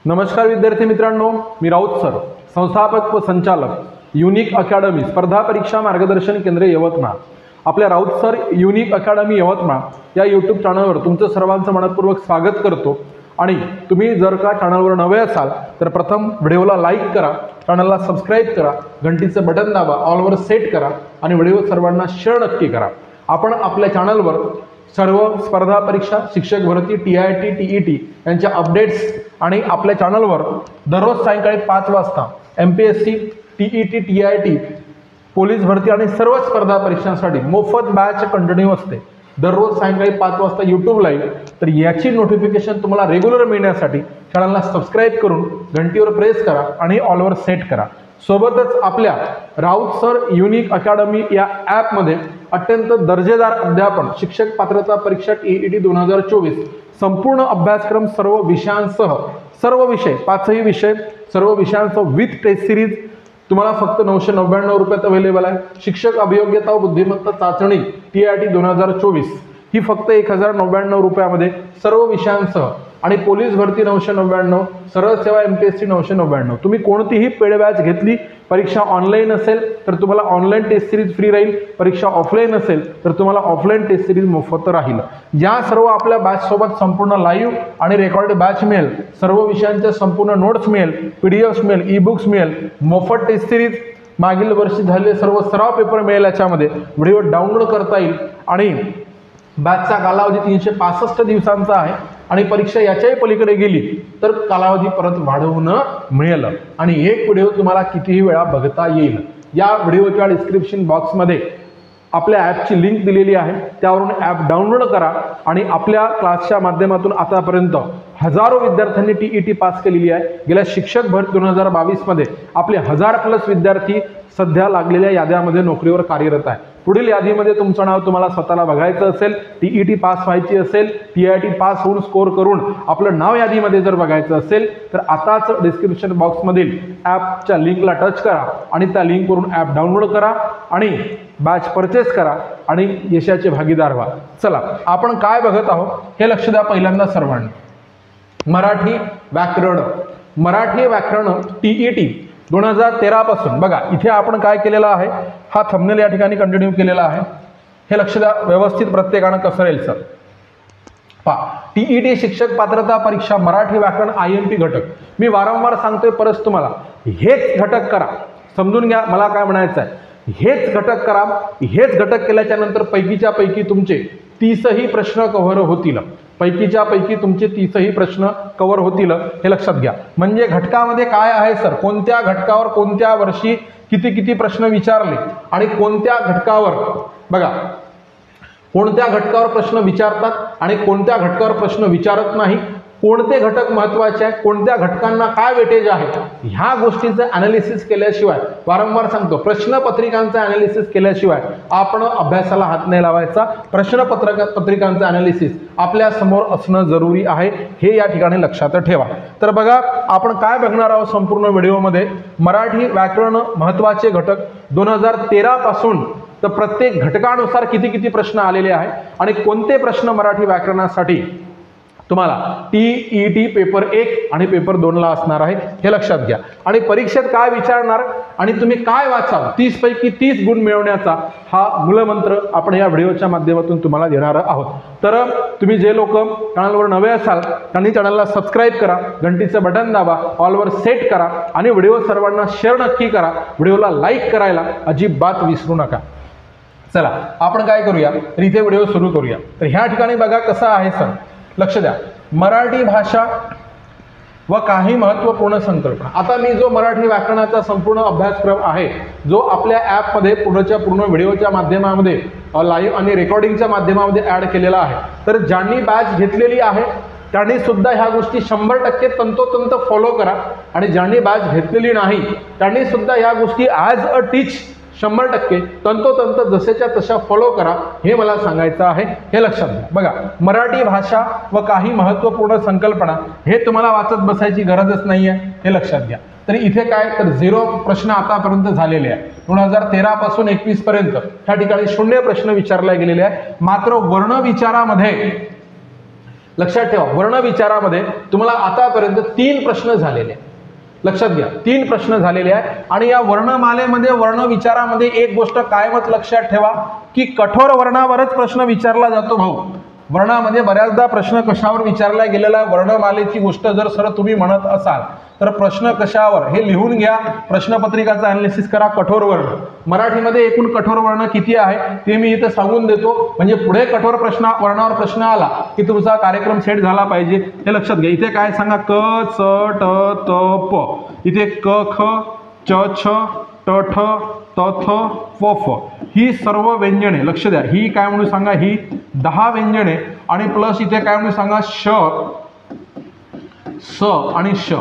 नमस्कार विद्यार्थी मित्रांनो, मी राऊत सर, संस्थापक व संचालक युनिक अकॅडमी स्पर्धा परीक्षा मार्गदर्शन केंद्र यवतमाळ। आपल्या Raut sir unique academy Yavatmal या यूट्यूब चॅनलवर तुमचं सर्वांचं मनपूर्वक स्वागत करतो। आणि तुम्ही जर का चॅनलवर नवे असाल तर प्रथम व्हिडिओला लाईक करा, चॅनलला सबस्क्राईब करा, घंटीचं बटन दाबा, ऑलवर सेट करा आणि व्हिडिओ सर्वांना शेअर नक्की करा। आपण आपल्या चॅनलवर सर्व स्पर्धा परीक्षा, शिक्षक भरती, TIT, TET यांच्या अपडेट्स आणि आपल्या चॅनलवर दररोज सायंकाळी 5 वाजता MPSC, TET, TIT, पोलीस भरती आणि सर्व स्पर्धा परीक्षांसाठी मोफत बॅच कंटिन्यू असते दररोज सायंकाळी 5 वाजता YouTube लाईव्ह। तर याची नोटिफिकेशन तुम्हाला रेग्युलर मिळण्यासाठी चॅनलला सबस्क्राईब करून घंटीवर प्रेस करा आणि ऑलवर सेट करा। सोबतच आपल्या राऊत सर युनिक अकॅडमी या ॲपमध्ये अत्यंत दर्जेदार अध्यापन, शिक्षक पात्रता परीक्षा TET 2024 संपूर्ण अभ्यासक्रम सर्व विषयांसह सर्व विषय 5ही विषय सर्व विषयांसह विथ टेस्ट सिरीज तुम्हाला फक्त 999 रुपयात अवेलेबल आहे। शिक्षक अभियोग्यता व बुद्धिमत्ता चाचणी TIT 2024 ही फक्त 1099 रुपयामध्ये सर्व विषयांसह आणि पोलीस भरती 999, सरळ सेवा MPSC 999। तुम्ही कोणतीही पेड बॅच घेतली, परीक्षा ऑनलाईन असेल तर तुम्हाला ऑनलाईन टेस्ट सिरीज फ्री राहील, परीक्षा ऑफलाईन असेल तर तुम्हाला ऑफलाईन टेस्ट सिरीज मोफत राहील। या सर्व आपल्या बॅच सोबत संपूर्ण लाईव्ह आणि रेकॉर्ड बॅच मिळेल, सर्व विषयांचे संपूर्ण नोट्स मिळेल, PDFs मिळेल, ई-बुक्स मिळेल, मोफत टेस्ट सिरीज, मागील वर्षी झालेले सर्व सराव पेपर मिळेल, याच्यामध्ये व्हिडिओ डाउनलोड करता येईल आणि बॅचचा कालावधी 365 दिवसांचा आहे आणि परीक्षा याच्याही पलीकडे गेली तर कालावधी परत वाढवणं मिळेल आणि एक व्हिडिओ तुम्हाला कितीही वेळा बघता येईल। या व्हिडिओच्या डिस्क्रिप्शन बॉक्समध्ये आपल्या ॲपची लिंक दिलेली आहे, त्यावरून ॲप डाउनलोड करा आणि आपल्या क्लासच्या माध्यमातून आतापर्यंत हजारो विद्यार्थ्यांनी TET पास केलेली आहे। गेल्या शिक्षक भरती 2022 मध्ये आपले 1000+ विद्यार्थी सध्या लागलेल्या याद्यामध्ये नोकरीवर कार्यरत आहे। पुढील यादीमध्ये तुमचं नाव तुम्हाला स्वतःला बघायचं असेल, TET पास व्हायची असेल, TIT पास होऊन स्कोर करून आपलं नाव यादीमध्ये जर बघायचं असेल तर आताच डिस्क्रिप्शन बॉक्समधील ॲपच्या लिंकला टच करा आणि त्या लिंकवरून ॲप डाउनलोड करा आणि बॅच परचेस करा आणि यशाचे भागीदार व्हा। चला, आपण काय बघत आहोत हे लक्ष द्या पहिल्यांदा सर्वांनी। मराठी व्याकरण TET 2013 पासून बघा, इथे आपण काय केलेलं आहे, हा थंबनेल या ठिकाणी कंटिन्यू केलेला आहे, हे लक्ष द्या व्यवस्थित, प्रत्येकानं कसं राहील सर। पहा, TET शिक्षक पात्रता परीक्षा मराठी व्याकरण IMP घटक, मी वारंवार सांगतोय, परत तुम्हाला हेच घटक करा, समजून घ्या मला काय म्हणायचं आहे। हेच घटक करा, हेच घटक केल्याच्या नंतर पैकीच्या पैकी तुमचे 30ही प्रश्न कव्हर होतील, पैकीच्या पैकी तुमचे 30ही प्रश्न कव्हर होतील, हे लक्षात घ्या। म्हणजे घटकामध्ये काय आहे सर, कोणत्या घटकावर कोणत्या वर्षी किती प्रश्न विचारले आणि कोणत्या घटकावर बघा, कोणत्या घटकावर प्रश्न विचारतात आणि कोणत्या घटकावर प्रश्न विचारत नाही, कोणते घटक महत्त्वाचे आहे, कोणत्या घटकांना काय वेटेज आहे, ह्या गोष्टीचं ॲनालिसिस केल्याशिवाय, वारंवार सांगतो, प्रश्नपत्रिकांचं ॲनालिसिस केल्याशिवाय आपण अभ्यासाला हात नाही लावायचा। पत्रिकांचं ॲनालिसिस आपल्या समोर असणं जरुरी आहे, हे या ठिकाणी लक्षात ठेवा। तर बघा, आपण काय बघणार आहोत संपूर्ण व्हिडिओमध्ये, मराठी व्याकरण महत्त्वाचे घटक 2013 पासून तर प्रत्येक घटकानुसार किती प्रश्न आलेले आहे आणि कोणते प्रश्न मराठी व्याकरणासाठी तुम्हाला TET पेपर 1 आणि पेपर 2 ला असणार आहे, हे लक्षात घ्या। आणि परीक्षेत काय विचारणार आणि तुम्ही काय वाचाल, 30 पैकी 30 गुण मिळवण्याचा हा मूलमंत्र आपण या व्हिडिओच्या माध्यमातून तुम्हाला देणार आहोत। तर तुम्ही जे लोक चॅनलवर नवे असाल त्यांनी चॅनलला सबस्क्राईब करा, घंटीचं बटन दाबा, ऑलवर सेट करा आणि व्हिडिओ सर्वांना शेअर नक्की करा, व्हिडिओला लाईक करायला अजिबात विसरू नका। चला, आपण काय करूया, तर इथे व्हिडिओ सुरू करूया। तर ह्या ठिकाणी बघा कसं आहे सर, लक्ष द्या, मराठी भाषा व काही महत्त्वपूर्ण संकल्पना। आता मी जो मराठी व्याकरणाचा संपूर्ण अभ्यासक्रम आहे, जो आपल्या ॲपमध्ये पूर्ण व्हिडिओच्या माध्यमामध्ये लाईव्ह आणि रेकॉर्डिंगच्या माध्यमामध्ये ॲड केलेला आहे, तर ज्यांनी बॅच घेतलेली आहे त्यांनी सुद्धा ह्या गोष्टी 100% तंतोतंत फॉलो करा आणि ज्यांनी बॅच घेतलेली नाही त्यांनी सुद्धा ह्या गोष्टी ॲज अ टीच 100% तंतोतंत जसेच्या तशा फॉलो करा, हे मला सांगायचं आहे, हे लक्षात घ्या। बघा, मराठी भाषा व काही महत्त्वपूर्ण संकल्पना, हे तुम्हाला वाचत बसायची गरजच नाही आहे, हे लक्षात घ्या। तर इथे काय, तर 0 प्रश्न आतापर्यंत झालेले आहे, 2013 पासून 21 पर्यंत ह्या ठिकाणी 0 प्रश्न विचारले गेलेले आहे। मात्र वर्ण विचारामध्ये लक्षात ठेवा, वर्ण विचारामध्ये तुम्हाला आतापर्यंत 3 प्रश्न झालेले आहेत. लक्षात घ्या, 3 प्रश्न झालेले आहेत. आणि या वर्णमालेमध्ये वर्ण विचारामध्ये एक गोष्ट कायमच लक्षात ठेवा की कठोर वर्णावरच प्रश्न विचारला जातो भाऊ. वर्णामध्ये बऱ्याचदा प्रश्न कशावर विचारला गेलेला आहे, वर्णमालेची गोष्ट जर सर तुम्ही म्हणत असाल तर प्रश्न कशावर हे लिहून घ्या, प्रश्नपत्रिकाचा अनालिसिस करा. कठोर वर्ण मराठीमध्ये एकूण कठोर वर्ण किती आहे ते मी इथे सांगून देतो, म्हणजे पुढे कठोर वर्णावर प्रश्न आला की तुमचा कार्यक्रम सेट झाला पाहिजे. हे लक्षात घ्या. इथे काय सांगा, क च ट त प, इथे क ख च छ ट ठ त थ प फ, ही सर्व व्यंजने लक्ष द्या. ही काय म्हणून सांगा, ही 10 व्यंजने आणि प्लस इथे काय म्हणून सांगा, श स आणि श.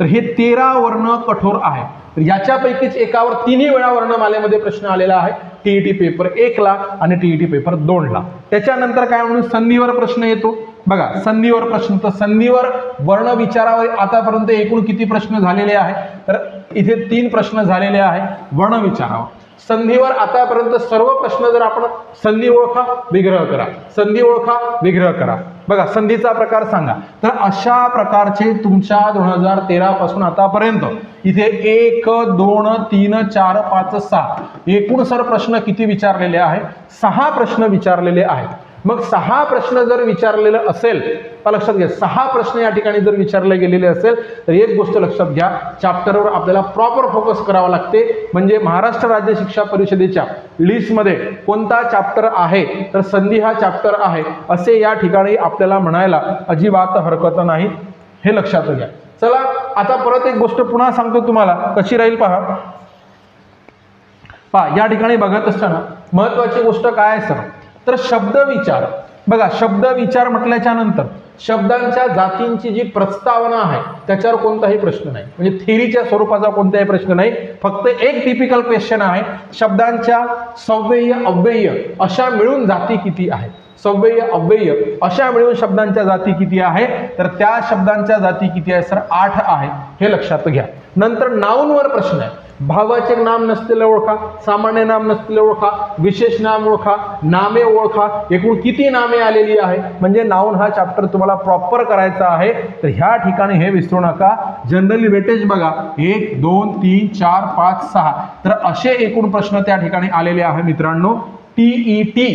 तर हे 13 वर्ण कठोर आहे. तर याच्यापैकीच एकावर 3ही वेळा वर्णमालेमध्ये प्रश्न आलेला आहे, टीईटी पेपर 1 ला आणि टीईटी पेपर 2 ला. त्याच्यानंतर काय म्हणून संधीवर प्रश्न येतो. बघा संधीवर प्रश्न, तर संधीवर वर्ण विचारावर आतापर्यंत एकूण किती प्रश्न झालेले आहे, तर इथे 3 प्रश्न झालेले आहे वर्ण विचारावर. संधीवर आतापर्यंत सर्व प्रश्न जर आपण संधी ओळखा विग्रह करा, संधी ओळखा विग्रह करा. बघा संधीचा प्रकार सांगा. तर अशा प्रकारचे तुमच्या 2013 पासून आतापर्यंत इथे 1 2 3 4 5 6 एकूण सर प्रश्न किती विचारलेले आहे, 6 प्रश्न विचारलेले आहेत. मग 6 प्रश्न जर विचारलेलं असेल, लक्षात घ्या 6 प्रश्न या ठिकाणी जर विचारले गेलेले असेल तर एक गोष्ट लक्षात घ्या, चॅप्टरवर आपल्याला प्रॉपर फोकस करावा लागते. म्हणजे महाराष्ट्र राज्य शिक्षा परिषदेच्या लिस्टमध्ये कोणता चॅप्टर आहे, तर संधी हा चॅप्टर आहे असे या ठिकाणी आपल्याला म्हणायला अजिबात हरकत नाही. हे लक्षात घ्या. चला आता परत एक गोष्ट पुन्हा सांगतो तुम्हाला, कशी राहील पहा. या ठिकाणी बघत असताना महत्वाची गोष्ट काय आहे सर, तर शब्द विचार. बघा शब्द विचार म्हटल्याच्या नंतर शब्दांच्या जातींची जी प्रस्तावना आहे त्याच्यावर कोणताही प्रश्न नाही, म्हणजे थेरीच्या स्वरूपाचा कोणताही प्रश्न नाही. फक्त एक टिपिकल क्वेश्चन आहे, शब्दांच्या सव्यय अव्यय अशा मिळून जाती किती आहेत, सव्यय अव्यय अशा मिळून शब्दांच्या जाती किती आहे, तर त्या शब्दांच्या जाती किती आहे सर, 8 आहे. हे लक्षात घ्या. नंतर नाऊनवर प्रश्न आहे, भाववाचक नाम नसलेले ओळखा, सामान्य नाम नसलेले ओळखा, विशेष नाम ओळखा, नामे ओळखा, एकूण किती नामे आलेली आहे. म्हणजे नाऊन हा चॅप्टर तुम्हाला प्रॉपर करायचा आहे. तर ह्या ठिकाणी हे विसरू नका. जनरली वेटेज बघा 1 2 3 4 5 6, तर असे एकूण प्रश्न त्या ठिकाणी आलेले आहे मित्रांनो. टीईटी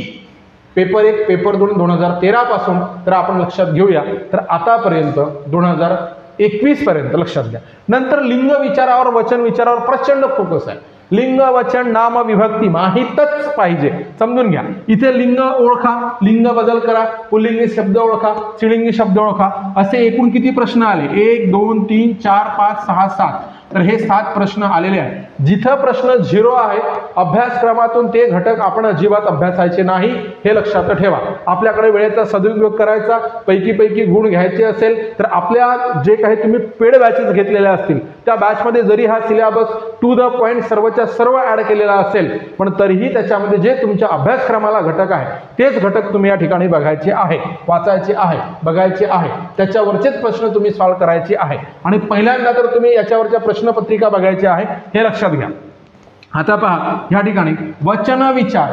पेपर 1 पेपर 2 2013 पासून तर आपण लक्षात घेऊया, तर आतापर्यंत 2021 पर्यंत लक्षात घ्या. नंतर लिंग विचारावर वचन विचारावर प्रचंड फोकस आहे. लिंग वचन नाम विभक्ती माहीतच पाहिजे, समजून घ्या. इथे लिंग ओळखा, लिंग बदल करा, पुल्लिंगी शब्द ओळखा, स्त्रीलिंगी शब्द ओळखा, असे एकूण किती प्रश्न आले, 1 2 3 4 5 6 7, तर हे 7 प्रश्न आलेले आहेत. जिथं प्रश्न 0 आहे अभ्यासक्रमातून ते घटक आपण अजिबात अभ्यासायचे नाही, हे लक्षात ठेवा. आपल्याकडे वेळेचा सदुपयोग करायचा, पैकी गुण घ्यायचे असेल तर आपल्या जे काही तुम्ही पेड बॅचेस घेतलेल्या असतील त्या बॅचमध्ये जरी हा सिलेबस टू द पॉइंट सर्वच्या सर्व ऍड केलेला असेल, पण तरीही त्याच्यामध्ये जे तुमच्या अभ्यासक्रमाला घटक आहे तेच घटक तुम्ही या ठिकाणी बघायचे आहे, वाचायचे आहे, बघायचे आहे, त्याच्यावरचेच प्रश्न तुम्ही सॉल्व्ह करायचे आहे. आणि पहिल्यांदा तर तुम्ही याच्यावरच्या प्रश्नपत्रिका बघायची आहे, हे लक्षात घ्या. आता पहा या ठिकाणी वचन विचार,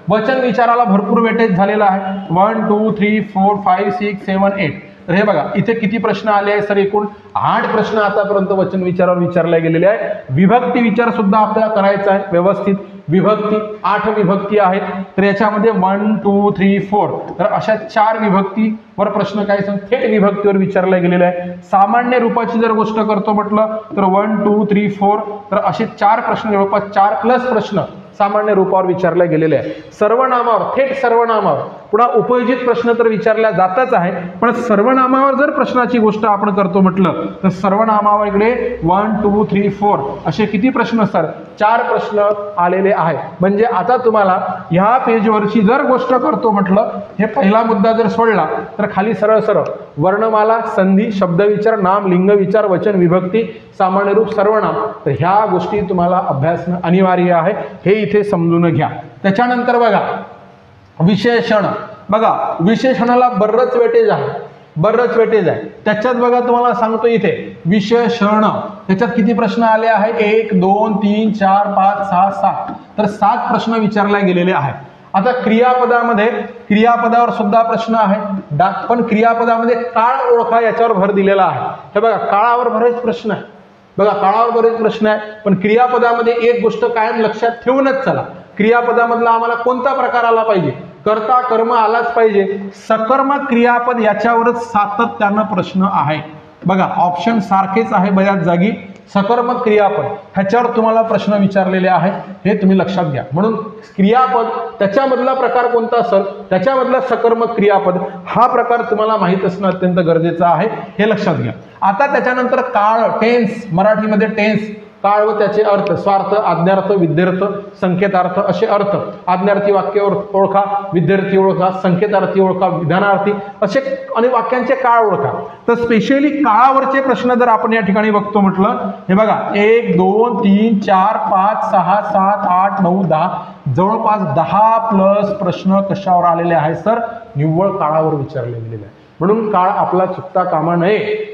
वचन विचाराला भरपूर वेटेज झालेला आहे. 1 2 3 4 5 6 7 8. तर हे बघा इथे किती प्रश्न आले आहे सर, एकूण 8 प्रश्न आतापर्यंत वचन विचारावर विचारले गेलेले आहे. विभक्ती विचार सुद्धा आपल्याला करायचा आहे व्यवस्थित. विभक्ती 8 विभक्ती आहेत, तर याच्यामध्ये 1 2 3 4, तर अशा 4 विभक्तीवर प्रश्न काय सांग, थेट विभक्तीवर विचारले गेलेले आहे. सामान्य रूपाची जर गोष्ट करतो म्हटलं तर 1 2 3 4, तर असे 4 प्रश्न, जवळपास 4+ प्रश्न सामान्य रूपावर विचारले गेलेले आहे. सर्वनामावर, थेट सर्वनामावर, पुन्हा उपयोजित प्रश्न तर विचारल्या जातच आहे, पण सर्वनामावर जर प्रश्नाची गोष्ट आपण करतो म्हटलं तर सर्वनामावर इकडे 1 2 3 4 असे किती प्रश्न असतात, 4 प्रश्न आलेले आहे. म्हणजे आता तुम्हाला ह्या पेजवरची जर गोष्ट करतो म्हटलं, हे पहिला मुद्दा जर सोडला तर खाली सरळ सरळ वर्णमाला, संधी, शब्दविचार, नाम, लिंग विचार, वचन विभक्ती, सामान्य रूप, सर्वनाम, तर ह्या गोष्टी तुम्हाला अभ्यासणं अनिवार्य आहे, हे इथे समजून घ्या. त्याच्यानंतर बघा विशेषण. बघा विशेषणाला बरंच वेटेज आहे, बरंच वेटेज आहे. त्याच्यात बघा तुम्हाला सांगतो इथे विशेषण, त्याच्यात किती प्रश्न आले आहे, 1 2 3 4 5 6 7, तर 7 प्रश्न विचारले गेलेले आहेत. आता क्रियापदावर सुद्धा प्रश्न आहे, पण क्रियापदामध्ये काळ ओळखा याच्यावर भर दिलेला आहे. हे बघा, काळावर बरेच प्रश्न आहे. बघा, काळावर बरेच प्रश्न आहे, पण क्रियापदामध्ये एक गोष्ट कायम लक्षात ठेवूनच चला. क्रियापदामधला आम्हाला कोणता प्रकार आला पाहिजे? कर्ता कर्म आलाच पाहिजे. सकर्मक क्रियापद याच्यावरच सातत्यानं प्रश्न आहे. बघा, ऑप्शन सारखेच आहे बऱ्याच जागी. सकर्मक क्रियापद ह्याच्यावर तुम्हाला प्रश्न विचारलेले आहेत, हे तुम्ही लक्षात घ्या. म्हणून क्रियापद त्याच्यामधला प्रकार कोणता असेल, त्याच्यामधला सकर्मक क्रियापद हा प्रकार तुम्हाला माहीत असणं अत्यंत गरजेचं आहे, हे लक्षात घ्या. आता त्याच्यानंतर काळ, टेन्स, मराठीमध्ये टेन्स, काळ व त्याचे अर्थ, स्वार्थ, आज्ञार्थ, विद्यार्थ, संकेतार्थ असे अर्थ. आज्ञार्थी वाक्य ओळखा, विद्यार्थी ओळखा, संकेतार्थी ओळखा, विधानार्थी असे आणि वाक्यांचे काळ ओळखा. तर स्पेशली काळावरचे प्रश्न जर आपण या ठिकाणी बघतो म्हटलं, हे बघा 1 2 3 4 5 6 7 8 9 10 जवळपास 10+ प्रश्न कशावर आलेले आहेत सर? निव्वळ काळावर विचारले गेलेले आहे. म्हणून काळ आपला चुकता कामा नये.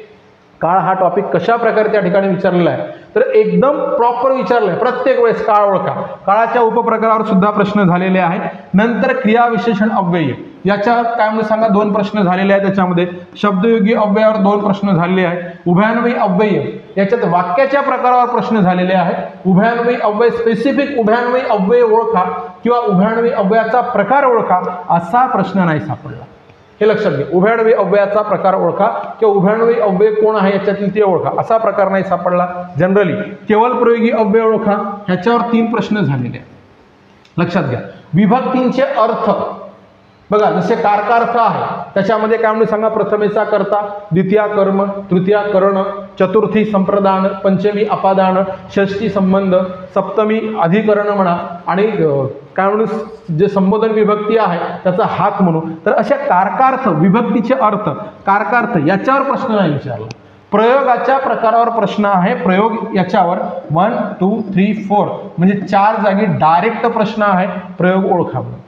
काळ हा टॉपिक कशा प्रकारे त्या ठिकाणी विचारलेला आहे तर एकदम प्रॉपर विचारलाय. प्रत्येक वेळेस काळ ओळखा. काळाच्या उपप्रकारावर सुद्धा प्रश्न झालेले आहेत. नंतर क्रियाविशेषण अव्यय याच्या काय म्हणून सांगा, 2 प्रश्न झालेले आहेत. त्याच्यामध्ये शब्दयोगी अव्ययावर 2 प्रश्न झालेले आहेत. उभयान्वयी अव्यय याच्यात वाक्याच्या प्रकारावर प्रश्न झालेले आहेत. उभयान्वयी अव्यय, स्पेसिफिक उभयान्वयी अव्यय ओळखा किंवा उभयान्वयी अव्ययाचा प्रकार ओळखा असा प्रश्न नाही सापडला, हे लक्षात घ्या. उभयान्वयी अव्ययाचा प्रकार ओळखा किंवा उभयान्वयी अव्यय कोण आहे याच्यातील ते ओळखा असा प्रकार नाही सापडला. जनरली केवळ प्रयोगी अव्यय ओळखा ह्याच्यावर 3 प्रश्न झालेले आहेत, लक्षात घ्या. विभक्तींचे अर्थ बघा, जसे कारकार्थ आहे त्याच्यामध्ये काय म्हणून सांगा, प्रथमेचा कर्ता, द्वितीया कर्म, तृतीया कर्ण, चतुर्थी संप्रदान, पंचमी अपादान, षष्ठी संबंध, सप्तमी अधिकरण म्हणा आणि काय म्हणून जे संबोधन विभक्ती आहे त्याचा हात म्हणू. तर अशा कारकार्थ, विभक्तीचे अर्थ, कारकार्थ याच्यावर प्रश्न नाही विचारला. प्रयोगाच्या प्रकारावर प्रश्न आहे. प्रयोग याच्यावर 1 2 3 4 म्हणजे 4 जागी डायरेक्ट प्रश्न आहे, प्रयोग ओळखा म्हणून.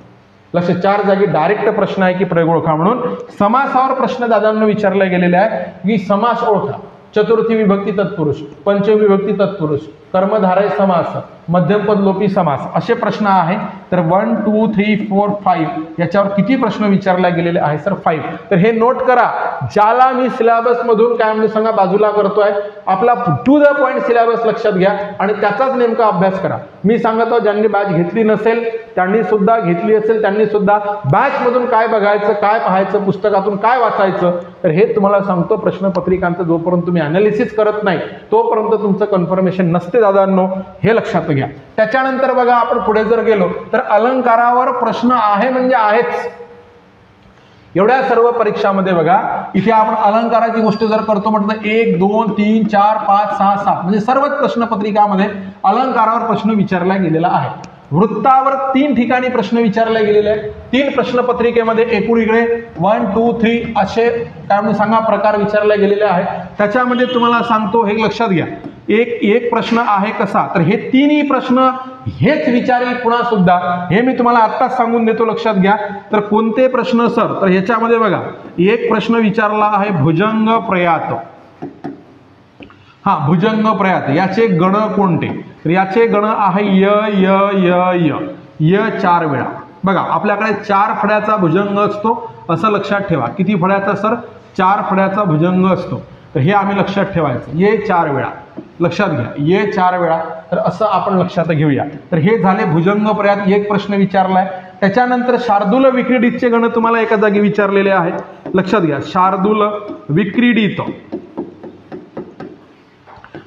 लक्ष, 4 जागी डायरेक्ट प्रश्न आहे की प्रयोग ओळखा म्हणून. समासावर प्रश्न दादांना विचारले गेलेले आहे की समास ओळखा. चतुर्थी विभक्ती तत्पुरुष, पंचमी विभक्ती तत्पुरुष, कर्मधारय समास, मध्यमपद लोपी समास असे प्रश्न आहे. तर 1 2 3 4 5 याच्यावर किती प्रश्न विचारले गेलेले आहे सर? 5. तर हे नोट करा. ज्याला मी सिलेबस मधून काय म्हणून सांगा बाजूला करतोय, आपला टू द पॉइंट सिलेबस लक्षात घ्या आणि त्याचाच नेमका अभ्यास करा. मी सांगतो ज्यांनी बॅच घेतली नसेल त्यांनी सुद्धा, घेतली असेल त्यांनी सुद्धा बॅच मधून काय बघायचं, काय पाहायचं, पुस्तकातून काय वाचायचं, तर हे तुम्हाला सांगतो. प्रश्नपत्रिकांचं जोपर्यंत तुम्ही अनालिसिस करत नाही तोपर्यंत तुमचं कन्फर्मेशन नसते दादांनो, हे लक्षात घ्या. त्याच्यानंतर बघा, आपण पुढे जर गेलो तर अलंकारावर प्रश्न आहे म्हणजे आहेच. एवढ्या सर्व परीक्षामध्ये बघा, इथे आपण अलंकाराची गोष्ट जर करतो म्हटलं 1 2 3 4 5 6 7 म्हणजे सर्वच प्रश्नपत्रिकामध्ये अलंकारावर प्रश्न विचारला गेलेला आहे. वृत्तावर 3 ठिकाणी प्रश्न विचारले गेलेले आहेत. 3 प्रश्नपत्रिकेमध्ये एकूण इकडे 1 2 3 असे काय म्हणून सांगा प्रकार विचारले गेलेले आहेत. त्याच्यामध्ये तुम्हाला सांगतो, हे लक्षात घ्या. एक प्रश्न आहे कसा, तर हे 3ही प्रश्न हेच विचारेल पुन्हा सुद्धा, हे मी तुम्हाला आत्ताच सांगून देतो, लक्षात घ्या. तर कोणते प्रश्न सर, तर ह्याच्यामध्ये बघा, एक प्रश्न विचारला आहे भुजंग प्रयात. हा, भुजंग प्रयात याचे गण कोणते? तर याचे गण आहे य य य य य 4 वेळा. बघा, आपल्याकडे 4 फळ्याचा भुजंग असतो असं लक्षात ठेवा. किती फळ्याचा सर? 4 फळ्याचा भुजंग असतो. तर हे आम्ही लक्षात ठेवायचं, ये 4 वेळा, लक्षात घ्या, ये 4 वेळा. तर असं आपण लक्षात घेऊया. तर हे झाले भुजंग प्रयात, एक प्रश्न विचारलाय. त्याच्यानंतर शार्दूल विक्रीडितचे गण तुम्हाला एका जागी विचारलेले आहेत, लक्षात घ्या. शार्दूल विक्रीडित,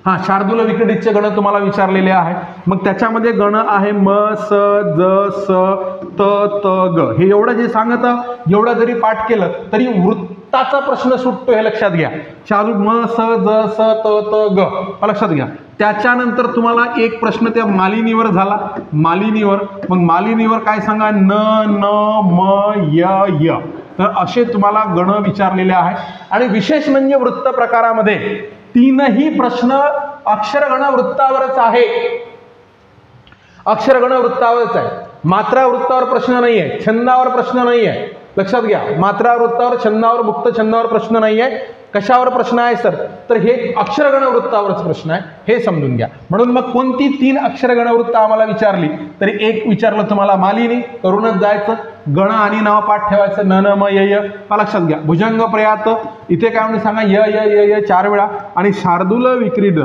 हा, शार्दूल विक्रीडितचे गण तुम्हाला विचारलेले आहेत. मग त्याच्यामध्ये गण आहे म स ज स त त ग. हे एवढं जे सांगतं, एवढं जरी पाठ केलं तरी वृत्ताचा प्रश्न सुटतो, हे लक्षात घ्या. शार्दूल म स ज स त त ग, लक्षात घ्या. त्याच्यानंतर तुम्हाला एक प्रश्न त्या मालिनीवर झाला, मालिनीवर. मग मालिनीवर काय सांगा, न न म य य. तर असे तुम्हाला गण विचारलेले आहेत. आणि विशेष म्हणजे वृत्त प्रकारामध्ये 3ही प्रश्न अक्षरगण वृत्तावरच आहे. अक्षरगण वृत्तावरच आहे. मात्रा वृत्तावर प्रश्न नाही आहे, छंदावर प्रश्न नाही आहे, लक्षात घ्या. मात्रा वृत्तावर, छंदावर, मुक्त छंदावर प्रश्न नाही आहे. कशावर प्रश्न आहे सर, तर हे अक्षरगण वृत्तावरच प्रश्न आहे, हे समजून घ्या. म्हणून मग कोणती 3 अक्षरगण वृत्त आम्हाला विचारली, तरी एक विचारलं तुम्हाला मालिनी, करूनच जायचं. गण आणि नाव पाठ ठेवायचं, न न म य य. लक्षात घ्या. भुजंग प्रयात इथे काय म्हणून सांगा, य य य य 4 वेळा. आणि शार्दूल विक्रीड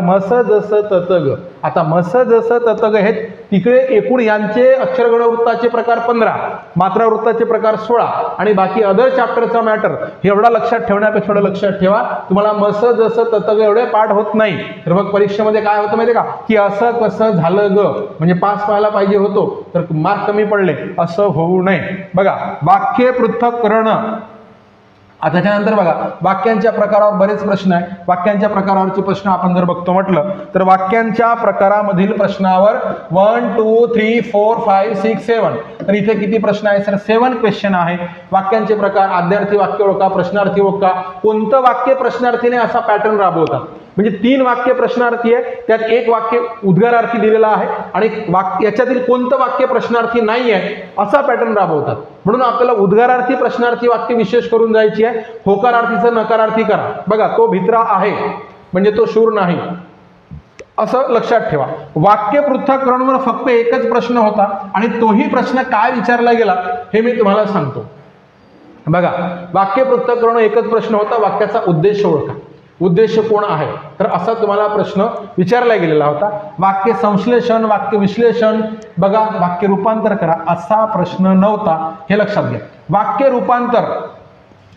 मस जस तत ग. आता मस जस तत ग हे तिकडे एकूण यांचे अक्षरगण वृत्ताचे प्रकार 15, मात्रा वृत्ताचे प्रकार 16 आणि बाकी अदर चॅप्टरचा मॅटर हे एवढा लक्षात ठेवण्यापेक्षा एवढं लक्षात ठेवा, तुम्हाला मस जस तत ग एवढे पाठ होत नाही. तर मग परीक्षेमध्ये काय होतं माहिती का, की असं कसं झालं ग म्हणजे पास व्हायला पाहिजे होतो, तर मार्क कमी पडले, असं होऊ नये. बघा वाक्य पृथक्करण. आता त्याच्यानंतर बघा वाक्यांच्या प्रकारावर बरेच प्रश्न आहे. वाक्यांच्या प्रकारावरचे प्रश्न आपण जर बघतो म्हटलं तर वाक्यांच्या प्रकारामधील प्रश्नावर 1 2 3 4 5 6 7 तर इथे किती प्रश्न आहे सर, 7 क्वेश्चन आहे. वाक्यांचे प्रकार, आद्यार्थी वाक्य ओळखा, प्रश्नार्थी ओळखा. कोणतं वाक्य प्रश्नार्थीने असा पॅटर्न राबवतात, म्हणजे 3 वाक्य प्रश्नार्थी आहे, त्यात 1 वाक्य उद्गारार्थी दिलेला आहे आणि याच्यातील कोणतं वाक्य प्रश्नार्थी नाही आहे असा पॅटर्न राबवतात. म्हणून आपल्याला उद्गारार्थी प्रश्नार्थी वाक्य विशेष करून जायची आहे. होकारार्थीचं नकारार्थी करा. बघा तो भित्रा आहे म्हणजे तो शूर नाही, असं लक्षात ठेवा. वाक्य पृथक्करणवर फक्त एकच प्रश्न होता आणि तोही प्रश्न काय विचारला गेला हे मी तुम्हाला सांगतो. बघा वाक्य पृथक्करण एकच प्रश्न होता, वाक्याचा उद्देश ओळखा, उद्देश कोण आहे, तर असा तुम्हाला प्रश्न विचारला गेलेला होता. वाक्य संश्लेषण, वाक्य विश्लेषण, बघा वाक्य रूपांतर करा असा प्रश्न नव्हता, हे लक्षात घ्या. वाक्य रूपांतर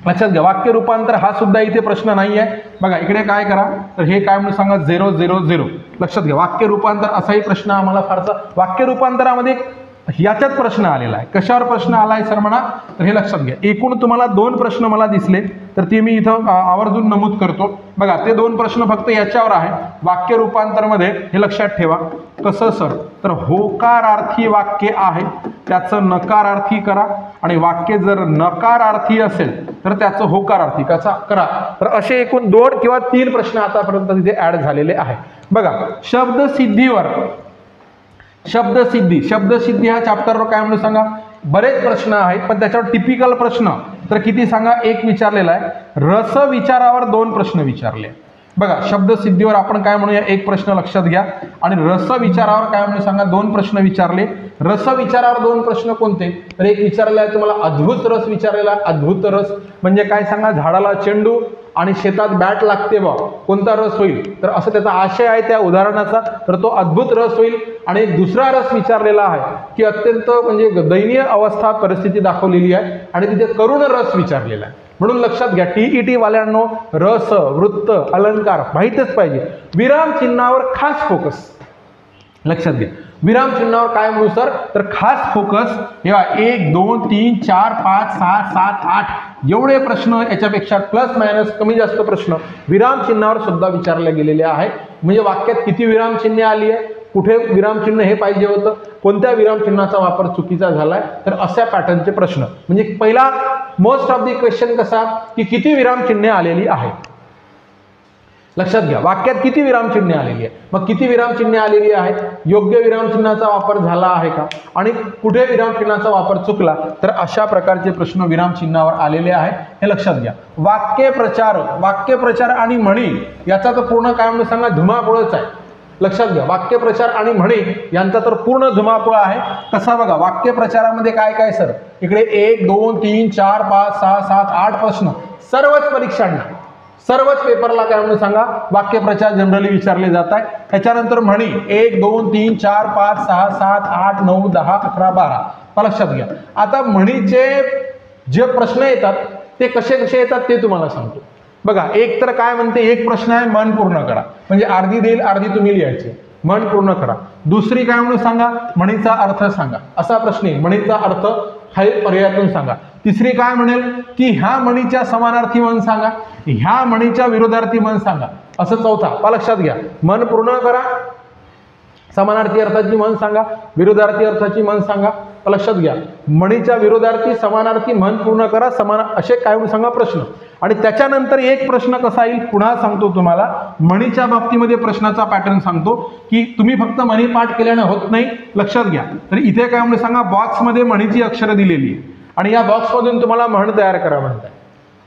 लक्षात घ्या, वाक्य रूपांतर हा सुद्धा इथे प्रश्न नाही आहे. बघा इकडे काय करा, तर हे काय म्हणून सांगा 0 0 0. लक्षात घ्या वाक्य रूपांतर असाही प्रश्न आम्हाला फारसा वाक्य रूपांतरामध्ये याच्यात प्रश्न आलेला आहे. कशावर प्रश्न आलाय सर म्हणा, तर हे लक्षात घ्या. एकूण तुम्हाला 2 प्रश्न मला दिसले तर ते मी इथं आवर्जून नमूद करतो. बघा ते 2 प्रश्न फक्त याच्यावर आहे वाक्य रूपांतरमध्ये, हे लक्षात ठेवा. कसं सर, तर होकारार्थी वाक्य आहे त्याचं नकारार्थी करा आणि वाक्य जर नकारार्थी असेल तर त्याचं होकारार्थी कसा करा. तर असे एकूण 2 किंवा 3 प्रश्न आतापर्यंत तिथे ऍड झालेले आहे. बघा शब्दसिद्धीवर, शब्दसिद्धी ह्या चॅप्टरवर काय म्हणून सांगा, बरेच प्रश्न आहेत पण त्याच्यावर टिपिकल प्रश्न तर किती सांगा, 1 विचारलेला आहे. रस विचारावर 2 प्रश्न विचारले. बघा शब्दसिद्धीवर आपण काय म्हणूया, 1 प्रश्न लक्षात घ्या आणि रस विचारावर काय म्हणून सांगा 2 प्रश्न विचारले. रस विचारावर 2 प्रश्न कोणते, तर एक विचारलेला आहे तुम्हाला अद्भुत रस विचारलेला. अद्भुत रस म्हणजे काय सांगा, झाडाला चेंडू आणि शेतात बॅट लागते बा, कोणता रस होईल, तर असं त्याचा आशय आहे त्या उदाहरणाचा, तर तो अद्भुत रस होईल. आणि दुसरा रस विचारलेला आहे की अत्यंत म्हणजे दयनीय अवस्था परिस्थिती दाखवलेली आहे आणि तिथे करुण रस विचारलेला आहे. म्हणून लक्षात घ्या TET वाल्यांनो रस, वृत्त, अलंकार माहीतच पाहिजे. विराम चिन्हावर खास फोकस लक्षात घ्या. विराम चिन्हावर काय म्हणू सर, तर खास फोकस. हे 1 2 3 4 5 6 7 8 एवढे प्रश्न, याच्यापेक्षा प्लस मायनस कमी जास्त प्रश्न विराम चिन्हावर सुद्धा विचारले गेलेले आहे. म्हणजे वाक्यात किती विराम चिन्हे आली आहे, कुठे विरामचिन्ह हे पाहिजे होतं, कोणत्या विरामचिन्हाचा वापर चुकीचा झालाय, तर अशा पॅटर्नचे प्रश्न. म्हणजे पहिला मोस्ट ऑफ दी क्वेश्चन कसा, की किती विरामचिन्हे आलेली आहे. लक्षात घ्या वाक्यात किती विरामचिन्हे आलेली आहे, मग किती विरामचिन्हे आलेली आहे, योग्य विरामचिन्हाचा वापर झाला आहे का आणि कुठे विरामचिन्हाचा वापर चुकला, तर अशा प्रकारचे प्रश्न विरामचिन्हावर आलेले आहे, हे लक्षात घ्या. वाक्यप्रचार आणि म्हणी याचा तर पूर्ण काय म्हणून सांगा धुमाकूळच आहे. लक्षात घ्या वाक्यप्रचार आणि म्हणी यांचा तर पूर्ण धुमाकूळ आहे. कसा बघा वाक्यप्रचारामध्ये काय काय सर, इकडे 1 2 3 4 5 6 7 8 प्रश्न सर्वच परीक्षांना, सर्वच पेपरला काय म्हणून सांगा वाक्यप्रचार जनरली विचारले जात आहे. त्याच्यानंतर म्हणी 1 2 3 4 5 6 7 8 9 10 11 12. लक्षात घ्या. आता म्हणीचे जे प्रश्न येतात ते कसे कसे येतात ते तुम्हाला सांगतो. बघा एक तर काय म्हणते, एक प्रश्न आहे मन पूर्ण करा, म्हणजे अर्धी देईल अर्धी तुम्ही लिहायची, मन पूर्ण करा. दुसरी काय म्हणून सांगा, म्हणीचा अर्थ सांगा, असा प्रश्न आहे, म्हणीचा अर्थ खालील पर्यायातून सांगा. तिसरी काय म्हणेल की ह्या म्हणीच्या समानार्थी मन सांगा, ह्या म्हणीच्या विरोधार्थी मन सांगा, असं चौथा. लक्षात घ्या मन पूर्ण करा, समानार्थी अर्थाची मन सांगा, विरोधार्थी अर्थाची मन सांगा. लक्षात घ्या म्हणीच्या विरोधार्थी समानार्थी मन पूर्ण करा, समान असे काय म्हणून सांगा प्रश्न. आणि त्याच्यानंतर एक प्रश्न कसा येईल पुन्हा सांगतो तुम्हाला. म्हणीच्या बाबतीमध्ये प्रश्नाचा पॅटर्न सांगतो की तुम्ही फक्त म्हणी पाठ केल्याने होत नाही. लक्षात घ्या तर इथे काय म्हणून सांगा बॉक्समध्ये म्हणीची अक्षरं दिलेली आहे आणि या बॉक्समधून तुम्हाला म्हण तयार करा म्हणताय.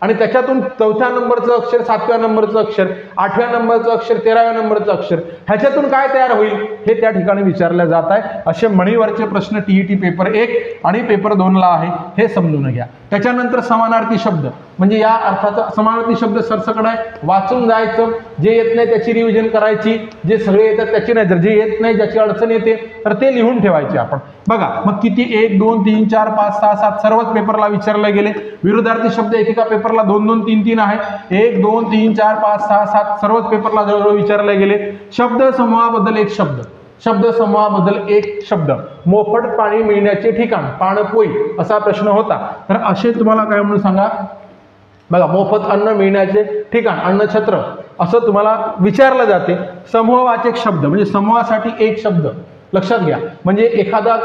आणि त्याच्यातून 4थ्या नंबरचं अक्षर, 7व्या नंबरचं अक्षर, 8व्या नंबरचं अक्षर, 13व्या नंबरचं अक्षर, ह्याच्यातून काय तयार होईल हे त्या ठिकाणी विचारलं जात आहे. असे मणीवरचे प्रश्न टीईटी पेपर 1 आणि पेपर 2 ला आहे, हे समजून घ्या. त्याच्यानंतर समानार्थी शब्द, म्हणजे या अर्थाचा समानार्थी शब्द सरसकट आहे, वाचून जायचं, जे येत नाही त्याची रिव्हिजन करायची, जे सगळे येतात त्याची नाही, जर जे येत नाही ज्याची अडचण येते तर ते लिहून ठेवायचे आपण. बघा मग किती 1 2 3 4 5 6 7 सर्वच पेपरला विचारले गेले. विरुद्धार्थी शब्द एकेका पेपरला 2 2 3 3 आहे. 1 2 3 4 5 6 7 सर्वच पेपरला जवळजवळ विचारले गेले. शब्द समूहाबद्दल एक शब्द, शब्द समूहाबद्दल एक शब्द, मोफत पाणी मिळण्याचे ठिकाण, पाणपोई असा प्रश्न होता. तर असे तुम्हाला काय म्हणून सांगा, बघा मोफत अन्न मिळण्याचे ठिकाण, अन्नछत्र असं तुम्हाला विचारलं जाते. समूहवाचक शब्द म्हणजे समूहासाठी एक शब्द लक्षात घ्या, म्हणजे एखादा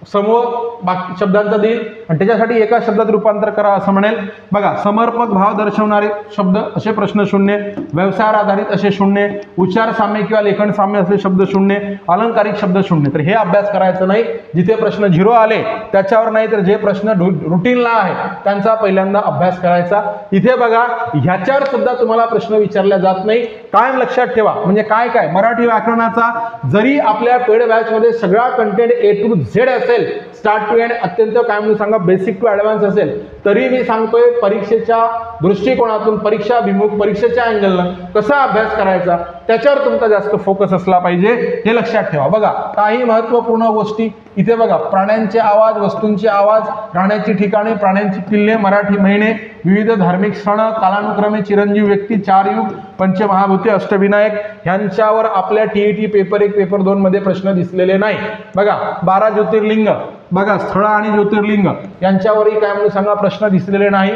समूह बाकी शब्दांचा देईल आणि त्याच्यासाठी एका शब्दात रूपांतर करा असं म्हणेल. बघा समर्पक भाव दर्शवणारे शब्द असे प्रश्न 0, व्यवसायावर आधारित असे 0, उच्चार साम्य किंवा लेखन साम्य असे शब्द 0, अलंकारिक शब्द 0. तर हे अभ्यास करायचं नाही. जिथे प्रश्न 0 आले त्याच्यावर नाही, तर जे प्रश्न रुटीनला आहे त्यांचा पहिल्यांदा अभ्यास करायचा. इथे बघा ह्याच्यावर सुद्धा तुम्हाला प्रश्न विचारला जात नाही. कायम लक्षात ठेवा, म्हणजे काय काय मराठी व्याकरणाचा जरी आपल्या पेड बॅचमध्ये सगळा कंटेंट A to Z असेल, स्टार्ट टू एंड अत्यंत काय म्हणून सांगा बेसिक टू ऍडव्हान्स असेल, तरी मी सांगतोय परीक्षेच्या दृष्टिकोनातून, परीक्षाभिमुख, परीक्षेच्या अँगलनं कसा अभ्यास करायचा त्याच्यावर तुमचा जास्त फोकस असला पाहिजे, हे लक्षात ठेवा. बघा काही महत्त्वपूर्ण गोष्टी इथे बघा, प्राण्यांचे आवाज, वस्तूंचे आवाज, राहण्याची ठिकाणे, प्राण्यांची किल्ले, मराठी महिने, विविध धार्मिक सण, कालानुक्रमे चिरंजीव व्यक्ती, 4 युग, पंचमहाभूते, अष्टविनायक ह्यांच्यावर आपल्या टीईटी पेपर 1 पेपर 2 मध्ये प्रश्न दिसलेले नाही. बघा 12 ज्योतिर्लिंग, बघा स्थळ आणि ज्योतिर्लिंग यांच्यावरही काय म्हणून सांगा प्रश्न दिसलेले नाही.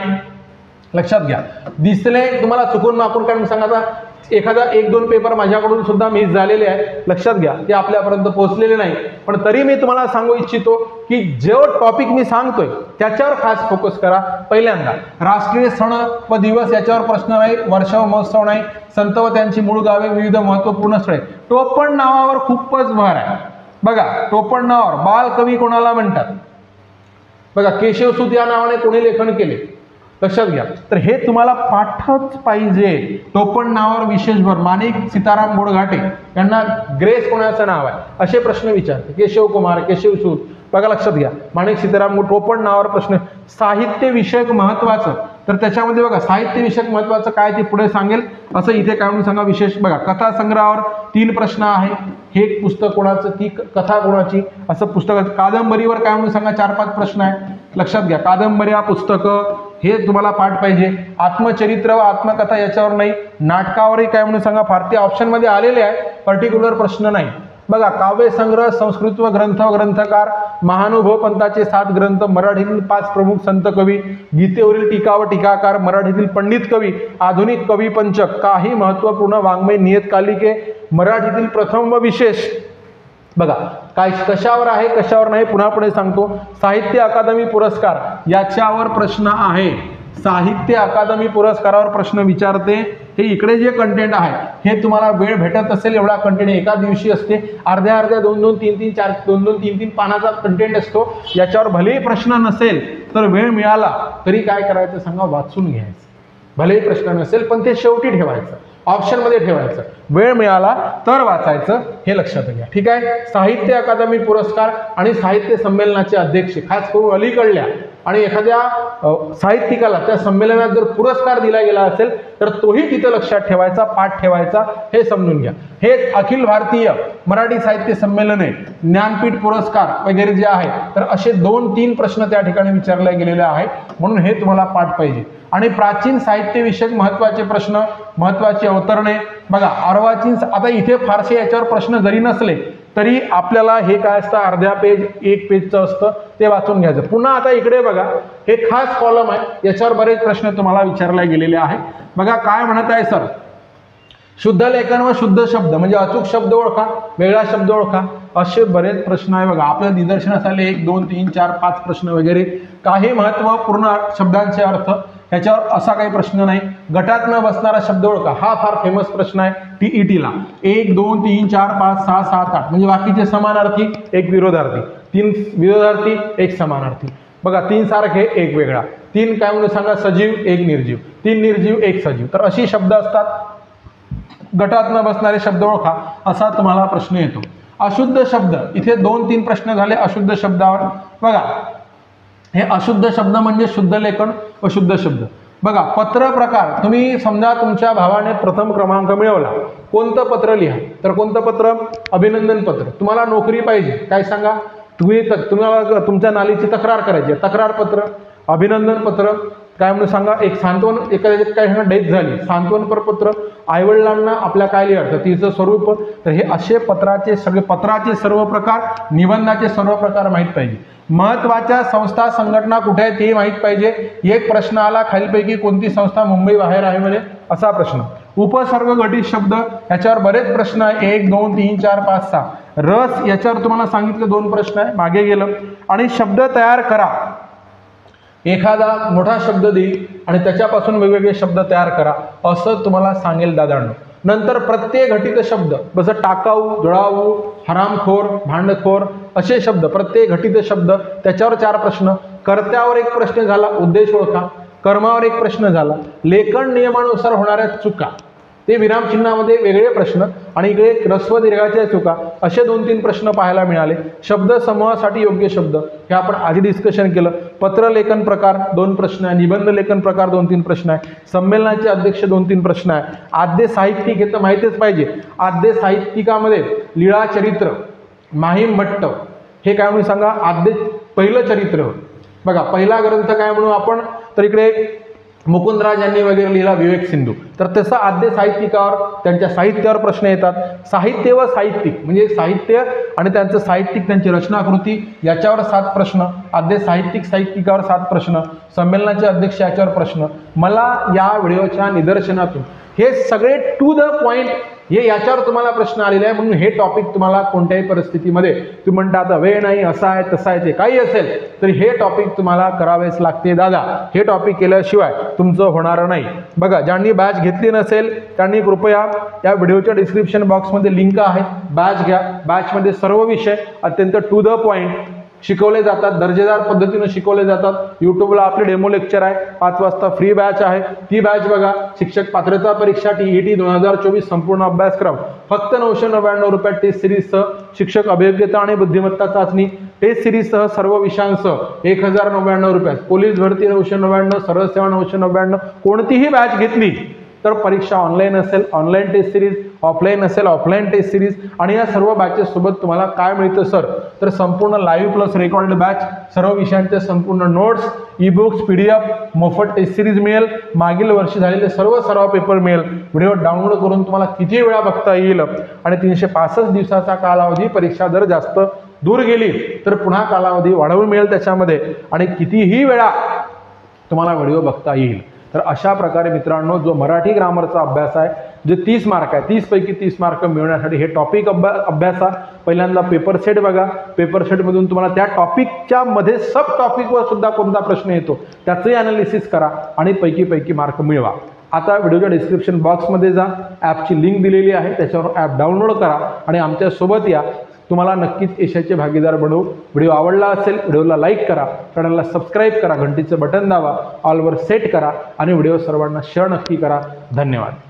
लक्षात घ्या, दिसले तुम्हाला चुकून माकून काय म्हणून सांगा, एखादा 1-2 पेपर माझ्याकडून सुद्धा मिस झालेले आहे, लक्षात घ्या, ते आपल्यापर्यंत पोहोचलेले नाही. पण तरी मी तुम्हाला सांगू इच्छितो की जो टॉपिक मी सांगतोय त्याच्यावर खास फोकस करा. पहिल्यांदा राष्ट्रीय सण व दिवस याच्यावर प्रश्न नाही, वर्ष महोत्सव नाही, संत व त्यांची मूळ गावे, विविध महत्त्वपूर्ण स्थळे. टोपण नावावर खूपच भर आहे. बघा टोपण नावावर बालकवी कोणाला म्हणतात, बघा केशवसूत या नावाने कोणी लेखन केले, लक्षात घ्या. तर हे तुम्हाला पाठच पाहिजे. टोपण नावावर विशेष भर, माणिक सीताराम गोडघाटे यांना ग्रेस कोणाचं नाव आहे असे प्रश्न विचारते. केशव कुमार, केशवसूत, बघा लक्षात घ्या, माणिक सीताराम टोपण नावावर प्रश्न. साहित्य विषयक महत्वाचं, तर त्याच्यामध्ये बघा साहित्य विषयक महत्वाचं काय ते पुढे सांगेल. असं इथे काय म्हणून सांगा विशेष. बघा कथा संग्रहावर 3 प्रश्न आहे, हे पुस्तक कोणाचं, ती कथा कोणाची, असं पुस्तक. कादंबरीवर काय म्हणून सांगा 4-5 प्रश्न आहे, लक्षात घ्या. कादंबऱ्या पुस्तकं हे तुम्हाला पाठ पाहिजे. आत्मचरित्र व आत्मकथा याच्यावर नाही. नाटकावरही काय म्हणून सांगा फार ते ऑप्शनमध्ये आलेले आहे, पर्टिक्युलर प्रश्न नाही. बघा काव्यसंग्रह, संस्कृत व ग्रंथ व ग्रंथकार, महानुभव पंथाचे 7 ग्रंथ, मराठीतील 5 प्रमुख संत कवी, गीतेवरील टीका व टीकाकार, मराठीतील पंडित कवी, आधुनिक कवी पंचक, काही महत्त्वपूर्ण वाङ्मय नियतकालिके, मराठीतील प्रथम व विशेष. बघा काय कशावर आहे कशावर नाही पुन्हा पुढे सांगतो. साहित्य अकादमी पुरस्कार याच्यावर प्रश्न आहे. साहित्य अकादमी पुरस्कारावर प्रश्न विचारते. हे इकडे जे कंटेंट आहे हे तुम्हाला वेळ भेटत असेल एवढा कंटेंट एका दिवशी असते. अर्ध्या 2-2, 3-3, 4, 2-2, 3-3 पानाचा कंटेंट असतो. याच्यावर भलेही प्रश्न नसेल तर वेळ मिळाला तरी काय करायचं सांगा, वाचून घ्यायचं. भलेही प्रश्न नसेल पण ते शेवटी ठेवायचं, ऑप्शनमध्ये ठेवायचं. वेळ मिळाला तर वाचायचं, हे लक्षात घ्या. ठीक आहे. साहित्य अकादमी पुरस्कार आणि साहित्य संमेलनाचे अध्यक्ष, खास करून अलीकडल्या आणि एखाद्या साहित्यिकाला त्या संमेलनात जर पुरस्कार दिला गेला असेल तर तोही तिथं लक्षात ठेवायचा, पाठ ठेवायचा, हे समजून घ्या. हेच अखिल भारतीय मराठी साहित्य संमेलने, ज्ञानपीठ पुरस्कार वगैरे जे आहे, तर असे 2-3 प्रश्न त्या ठिकाणी विचारले गेलेले आहेत. म्हणून हे तुम्हाला पाठ पाहिजे. आणि प्राचीन साहित्य विषयक महत्त्वाचे प्रश्न, महत्त्वाची अवतरणे. बघा अर्वाचीन, आता इथे फारसे याच्यावर प्रश्न जरी नसले तरी आपल्याला हे काय असतं, अर्ध्या पेज 1 पेजचं असतं, ते वाचून घ्यायचं. पुन्हा आता इकडे बघा हे खास कॉलम आहे, याच्यावर बरेच प्रश्न तुम्हाला विचारले गेलेले आहेत. बघा काय म्हणत आहे सर, शुद्ध लेखन व शुद्ध शब्द म्हणजे अचूक शब्द ओळखा, वेगळा शब्द ओळखा, असे बरेच प्रश्न आहे. बघा आपल्या निदर्शनास आले 1, 2, 3, 4, 5 प्रश्न वगैरे. काही महत्त्वपूर्ण शब्दांचे अर्थ, याच्यावर असा काही प्रश्न नाही. गटात न बसणारा शब्द ओळखा, हा फार फेमस प्रश्न आहे टीईटीला. 1, 2, 3, 4, 5, 6, 7, 8 म्हणजे बाकीचे समानार्थी, 1 विरोधार्थी, 3 विरोधार्थी, 1 समानार्थी. बघा 3 सारखे 1 वेगळा. तीन काय म्हणून सांगा, सजीव एक निर्जीव, तीन निर्जीव एक सजीव. तर अशी शब्द असतात. गटात न बसणारे शब्द ओळखा असा तुम्हाला प्रश्न येतो. अशुद्ध शब्द, इथे 2-3 प्रश्न झाले अशुद्ध शब्दावर. बघा हे अशुद्ध शब्द म्हणजे शुद्ध लेखन, अशुद्ध शब्द. बघा पत्र प्रकार, तुम्ही समजा तुमच्या भावाने प्रथम क्रमांक मिळवला, कोणतं पत्र लिहा, तर कोणतं पत्र, अभिनंदन पत्र. तुम्हाला नोकरी पाहिजे, काय सांगा, तुम्हाला तुमच्या नालीची तक्रार करायची, तक्रार पत्र, अभिनंदन पत्र. काय म्हणून सांगा, एक सांत्वन, एखाद्या काही डेथ झाली, सांत्वनपर पत्र. आईवडिलांना आपल्या काय लिहायचं, तिचं स्वरूप. तर हे असे पत्राचे सगळे, पत्राचे सर्व प्रकार, निबंधाचे सर्व प्रकार माहीत पाहिजे. महत्त्वाच्या संस्था संघटना कुठे आहेत ते माहीत पाहिजे. एक प्रश्न आला खालीलपैकी कोणती संस्था मुंबई बाहेर आहे म्हणे, असा प्रश्न. उपसर्ग घटित शब्द, याच्यावर बरेच प्रश्न आहे, 1 2 3 4 5 6. रस, याच्यावर तुम्हाला सांगितलं 2 प्रश्न आहे, मागे गेलं. आणि शब्द तयार करा, एखादा मोठा शब्द देईल आणि त्याच्यापासून वेगवेगळे शब्द तयार करा असं तुम्हाला सांगेल दादांनो. नंतर प्रत्यय घटित शब्द, जसं टाकाऊ, जळाऊ, हरामखोर, भांडखोर असे शब्द, प्रत्यय घटित शब्द, त्याच्यावर 4 प्रश्न. कर्त्यावर 1 प्रश्न झाला, उद्देश ओळखा. कर्मावर 1 प्रश्न झाला. लेखन नियमानुसार होणाऱ्या चुका, ते विरामचिन्हामध्ये वेगळे प्रश्न. आणि इकडे ह्रस्व दीर्घाच्या चुका, असे 2-3 प्रश्न पाहायला मिळाले. शब्द समूहासाठी योग्य शब्द, हे आपण आधी डिस्कशन केलं. पत्र लेखन प्रकार 2 प्रश्न आहे, निबंध लेखन प्रकार 2-3 प्रश्न आहे, संमेलनाचे अध्यक्ष 2-3 प्रश्न आहे. आद्य साहित्यिक, हे तर माहितीच पाहिजे. आद्य साहित्यिकामध्ये लीळा चरित्र, माहीम भट्ट, हे काय म्हणून सांगा, आद्य पहिलं चरित्र. बघा पहिला ग्रंथ काय म्हणू आपण, तर इकडे मुकुंदराज यांनी वगैरे लिहिला विवेक सिंधू. तर तसं आद्य साहित्यिकावर, त्यांच्या साहित्यावर प्रश्न येतात. साहित्य व साहित्यिक म्हणजे साहित्य आणि त्यांचं साहित्यिक, त्यांची रचनाकृती, याच्यावर 7 प्रश्न. आद्य साहित्यिकावर 7 प्रश्न. संमेलनाचे अध्यक्ष याच्यावर प्रश्न. मला या व्हिडिओच्या निदर्शनातून हे सगळे टू द पॉइंट, हे याच्यावर तुम्हाला प्रश्न आलेले आहे. म्हणून हे टॉपिक तुम्हाला कोणत्याही परिस्थितीमध्ये, तुम्ही म्हणता आता वेळ नाही, असा आहे तसा आहे, ते काही असेल तरी हे टॉपिक तुम्हाला करावेच लागते दादा. हे टॉपिक केल्याशिवाय तुमचं होणार नाही. बघा ज्यांनी बॅच घेतली नसेल त्यांनी कृपया या व्हिडिओच्या डिस्क्रिप्शन बॉक्समध्ये लिंक आहे, बॅच घ्या. बॅचमध्ये सर्व विषय अत्यंत टू द पॉइंट शिकवले जातात, दर्जेदार पद्धतीने शिकवले जातात. यूट्यूबला आपले डेमो लेक्चर आहे, 5 वाजता फ्री बॅच आहे, ती बॅच बघा. शिक्षक पात्रता परीक्षा TET 2024 संपूर्ण अभ्यासक्रम फक्त 999 रुपयात टेस्ट सिरीजसह. शिक्षक अभियोग्यता आणि बुद्धिमत्ता चाचणी टेस्ट सिरीजसह सर्व विषयांसह 1099 रुपयात. पोलीस भरती 999, सरळ सेवा 999. कोणतीही बॅच घेतली तर परीक्षा ऑनलाईन असेल, ऑनलाईन टेस्ट सिरीज, ऑफलाईन असेल, ऑफलाईन टेस्ट सिरीज. आणि या सर्व बॅचेस सोबत तुम्हाला काय मिळतं सर, तर संपूर्ण लाईव्ह प्लस रेकॉर्डेड बॅच, सर्व विषयांचे संपूर्ण नोट्स, ई-बुक्स, PDF, मोफत टेस्ट सिरीज मिळेल, मागील वर्षी झालेले सर्व सराव पेपर मिळेल. व्हिडिओ डाउनलोड करून तुम्हाला किती वेळा बघता येईल. आणि 365 दिवसाचा कालावधी, परीक्षा जर जास्त दूर गेली तर पुन्हा कालावधी वाढवून मिळेल त्याच्यामध्ये, आणि कितीही वेळा तुम्हाला व्हिडिओ बघता येईल. तर अशा प्रकारे मित्रांनो, जो मराठी ग्रामरचा अभ्यास आहे, जे 30 मार्क आहे, 30 पैकी 30 मार्क मिळवण्यासाठी हे टॉपिक अभ्यासा. पहिल्यांदा पेपर सेट बघा, पेपर सेटमधून तुम्हाला त्या टॉपिकच्या मध्ये सब टॉपिकवर सुद्धा कोणता प्रश्न येतो त्याचंही अनालिसिस करा आणि पैकी मार्क मिळवा. आता व्हिडिओच्या डिस्क्रिप्शन बॉक्समध्ये जा, ॲपची लिंक दिलेली आहे, त्याच्यावर ॲप डाउनलोड करा आणि आमच्यासोबत या. तुम्हाला नक्कीच यशाचे भागीदार बनवू. व्हिडिओ आवडला असेल व्हिडिओला लाईक करा, चॅनलला सबस्क्राईब करा, घंटीचं बटन दाबा, ऑलवर सेट करा आणि व्हिडिओ सर्वांना शेअर नक्की करा. धन्यवाद.